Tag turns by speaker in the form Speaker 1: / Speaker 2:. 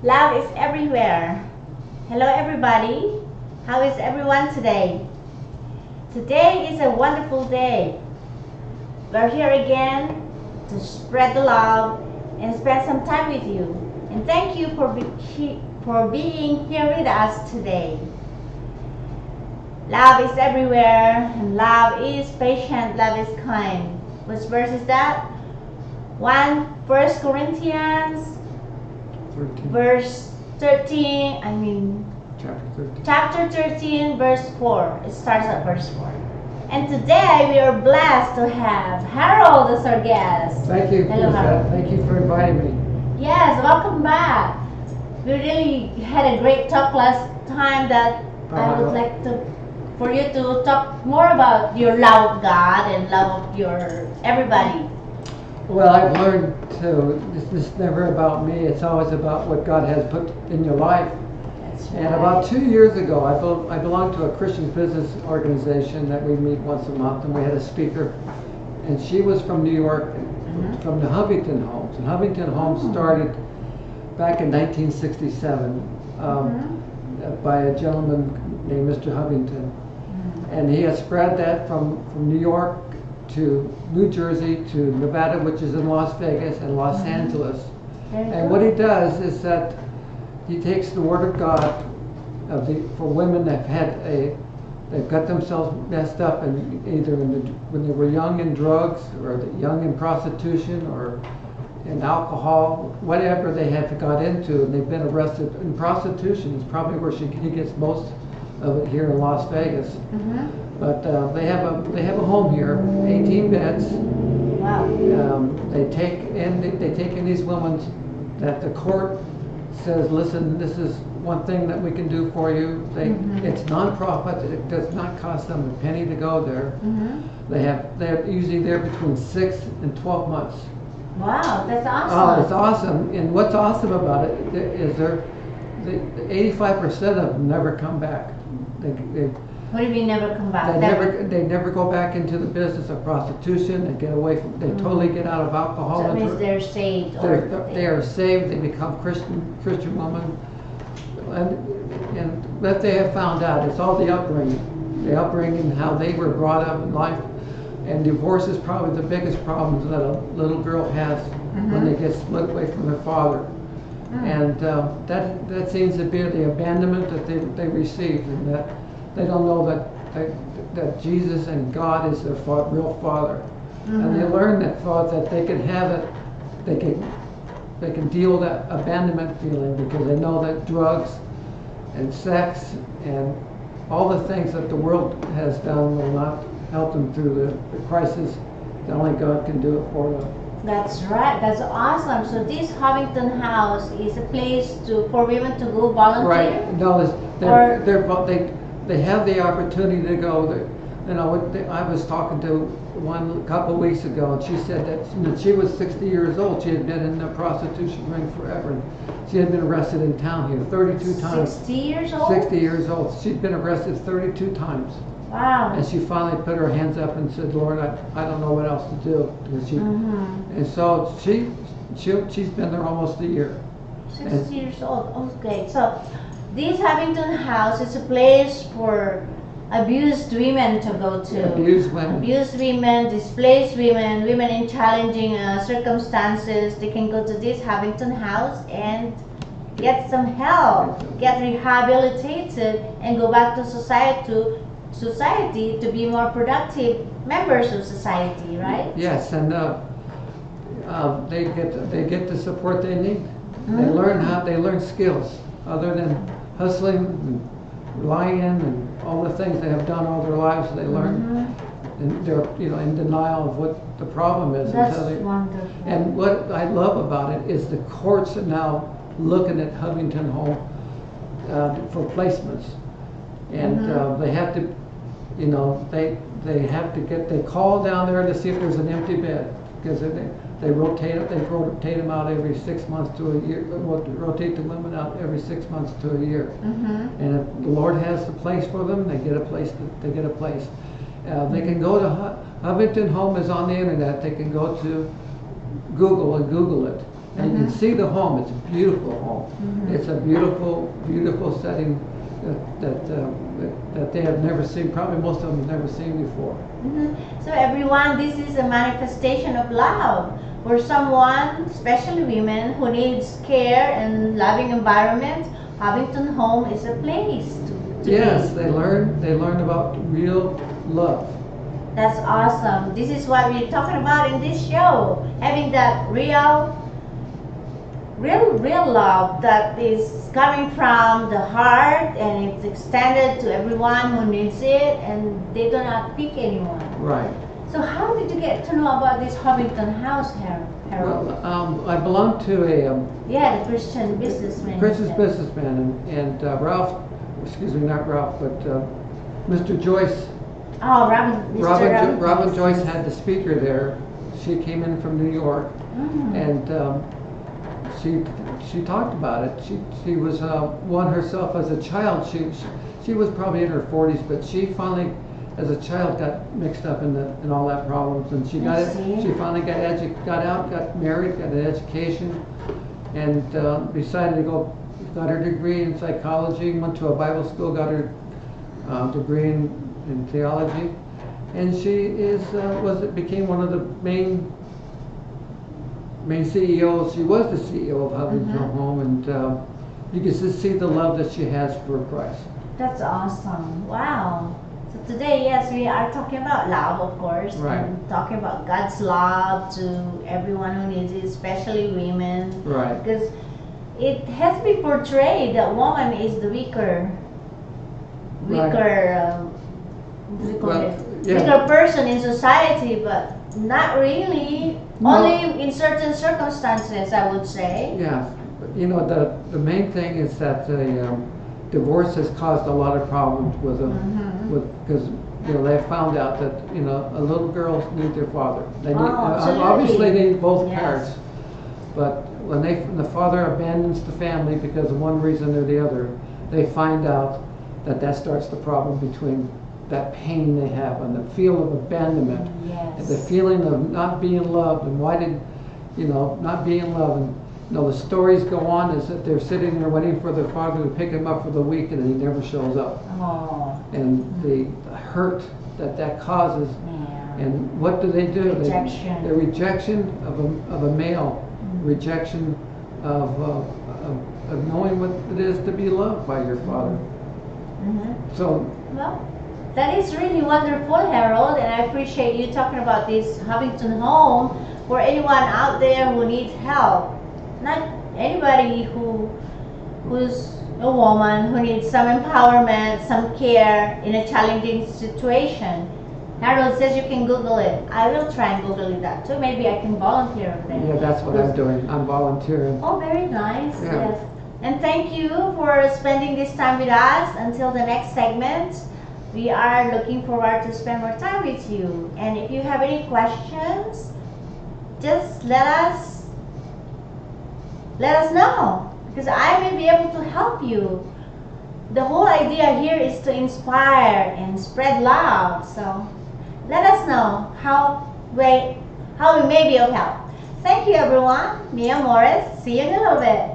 Speaker 1: Love is everywhere. Hello, everybody. How is everyone today? Today is a wonderful day. We're here again to spread the love and spend some time with you. And thank you for being here with us today. Love is everywhere, and love is patient, love is kind. Which verse is that? 1 Corinthians
Speaker 2: 13.
Speaker 1: verse 13,
Speaker 2: Chapter 13.
Speaker 1: chapter 13, verse 4. It starts at verse 4. And today we are blessed to have Harold as our guest.
Speaker 2: Thank you.
Speaker 1: Hello, Harold.
Speaker 2: Thank you for inviting me.
Speaker 1: Yes, welcome back. We really had a great talk last time that I would like for you to talk more about your love of God and love of your everybody.
Speaker 2: Well, I've learned this is never about me. It's always about what God has put in your life.
Speaker 1: That's
Speaker 2: And
Speaker 1: right.
Speaker 2: about 2 years ago, I belonged to a Christian business organization that we meet once a month, and we had a speaker. And she was from New York, from the Huffington Homes. And Huffington Homes started back in 1967 by a gentleman named Mr. Huffington. And he has spread that from New York to New Jersey to Nevada, which is in Las Vegas, and Los Angeles. And what he does is that he takes the Word of God for women that they've got themselves messed up, and either when they were young in drugs, or young in prostitution, or in alcohol, whatever they had got into, and they've been arrested. In prostitution is probably where he gets most of it here in Las Vegas. But they have a home here, 18 beds.
Speaker 1: Wow.
Speaker 2: They take in these women that the court says, listen, this is one thing that we can do for you. It's non-profit. It does not cost them a penny to go there. They're usually there between 6 and 12 months.
Speaker 1: Wow, that's awesome.
Speaker 2: Oh, it's awesome. And what's awesome about it is the 85% of them never come back.
Speaker 1: What do you mean never come back?
Speaker 2: They never go back into the business of prostitution. They get away from. They totally get out of alcohol.
Speaker 1: So that means they're saved.
Speaker 2: They are saved. They become Christian women, and that they have found out. It's all the upbringing, how they were brought up in life, and divorce is probably the biggest problem that a little girl has when they get split away from their father. And that seems to be the abandonment that they received, and that they don't know that Jesus and God is their real Father, and they learn that they can have it, they can deal with that abandonment feeling, because they know that drugs and sex and all the things that the world has done will not help them through the crisis. That only God can do it for them.
Speaker 1: That's right. That's awesome. So this Huffington House is a place for women to go volunteer.
Speaker 2: Right. No, they have the opportunity to go. I was talking to one a couple of weeks ago, and she said that she was 60 years old. She had been in the prostitution ring forever. She had been arrested in town here 32 times.
Speaker 1: 60 years old?
Speaker 2: 60 years old. She'd been arrested 32 times.
Speaker 1: Wow.
Speaker 2: And she finally put her hands up and said, Lord, I don't know what else to do. And so she's been there almost a year.
Speaker 1: 60 years old. Okay. So this Huffington House is a place for abused women to go to.
Speaker 2: Abused women.
Speaker 1: Abused women, displaced women, women in challenging circumstances. They can go to this Huffington House and get some help, get rehabilitated, and go back to society to be more productive members of society, right?
Speaker 2: Yes, and they get the support they need. They learn skills other than hustling and lying and all the things they have done all their lives. They learn, and they're in denial of what the problem is.
Speaker 1: That's wonderful.
Speaker 2: And what I love about it is the courts are now looking at Huffington Home for placements, and they have to. They call down there to see if there's an empty bed, because they rotate them out every 6 months to a year. Rotate the women out every 6 months to a year. And if the Lord has a place for them, they get a place. They can go to Huffington Home is on the internet. They can go to Google and Google it, And you can see the home. It's a beautiful home. It's a beautiful, beautiful setting that they have never seen. Probably most of them have never seen before.
Speaker 1: So everyone, this is a manifestation of love. For someone, especially women, who needs care and loving environment, Huffington Home is a place to
Speaker 2: Yes,
Speaker 1: be.
Speaker 2: they learn about real love.
Speaker 1: That's awesome. This is what we're talking about in this show. Having that real love that is coming from the heart, and it's extended to everyone who needs it, and they do not pick anyone.
Speaker 2: Right.
Speaker 1: So how did you get to know about this Huffington House, Harold?
Speaker 2: Well, I belong to a
Speaker 1: Yeah, the Christian businessman.
Speaker 2: Christian businessman, and Ralph, excuse me, not Ralph, but Mr. Joyce.
Speaker 1: Oh, Mr.
Speaker 2: Robin Joyce had the speaker there. She came in from New York, and she talked about it. She was one herself as a child. She was probably in her 40s, but she finally, as a child, got mixed up in all that problems, and she finally got out, got married, got an education, and decided to go. Got her degree in psychology, went to a Bible school, got her degree in theology, and she became one of the main CEOs. She was the CEO of Huffington Home, and you can just see the love that she has for Christ.
Speaker 1: That's awesome. Wow. So today, yes, we are talking about love, of course,
Speaker 2: Right.
Speaker 1: and talking about God's love to everyone who needs it, especially women.
Speaker 2: Right.
Speaker 1: Because it has been portrayed that woman is the weaker weaker person in society, but not really.
Speaker 2: No.
Speaker 1: Only in certain circumstances, I would say.
Speaker 2: Yeah, you know, the main thing is that the divorce has caused a lot of problems because they found out that little girls need their father. They need
Speaker 1: absolutely.
Speaker 2: obviously they need both
Speaker 1: Yes.
Speaker 2: parents, but when the father abandons the family because of one reason or the other, they find out that starts the problem between that pain they have and the feel of abandonment, and the feeling of not being loved, and why did not being loved, and the stories go on is that they're sitting there waiting for their father to pick them up for the week, and he never shows up.
Speaker 1: Oh.
Speaker 2: And the hurt that causes,
Speaker 1: Yeah.
Speaker 2: and what do?
Speaker 1: Rejection.
Speaker 2: The rejection of a male, rejection of knowing what it is to be loved by your father. So.
Speaker 1: Well, that is really wonderful, Harold, and I appreciate you talking about this Huffington Home for anyone out there who needs help. Not anybody who's a woman who needs some empowerment, some care in a challenging situation. Harold says you can Google it. I will try and Google that too. Maybe I can volunteer over there.
Speaker 2: Yeah, that's what I'm doing. I'm volunteering.
Speaker 1: Oh, very nice.
Speaker 2: Yeah.
Speaker 1: Yes. And thank you for spending this time with us. Until the next segment, we are looking forward to spend more time with you. And if you have any questions, just let us know, because I may be able to help you. The whole idea here is to inspire and spread love. So let us know how we may be of help. Thank you, everyone. Mia Morris. See you in a little bit.